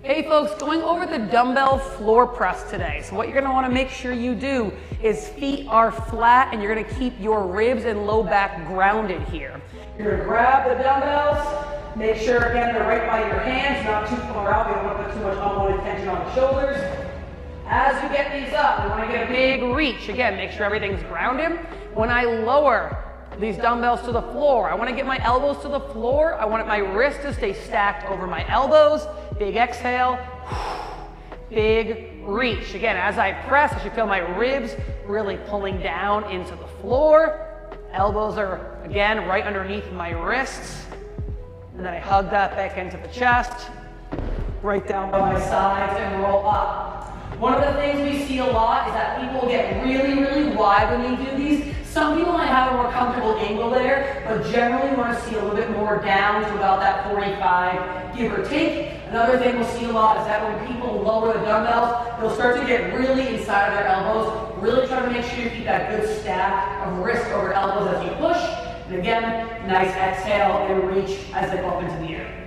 Hey folks, going over the dumbbell floor press today. So what you're gonna wanna make sure you do is feet are flat and you're gonna keep your ribs and low back grounded here. You're gonna grab the dumbbells, make sure again they're right by your hands, not too far out. You don't wanna put too much unwanted tension on the shoulders. As you get these up, you wanna get a big reach. Again, make sure everything's grounded. When I lower these dumbbells to the floor, I wanna get my elbows to the floor. I want my wrist to stay stacked over my elbows. Big exhale, big reach. Again, as I press, I should feel my ribs really pulling down into the floor. Elbows are, again, right underneath my wrists. And then I hug that back into the chest, right down by my sides and roll up. One of the things we see a lot is that people get really, really wide when you do these. Some people might have a more comfortable angle there, but generally want to see a little bit more down to about that 45, give or take. Another thing we'll see a lot is that when people lower the dumbbells, they'll start to get really inside of their elbows. Really try to make sure you keep that good stack of wrist over elbows as you push. And again, nice exhale and reach as they go up into the air.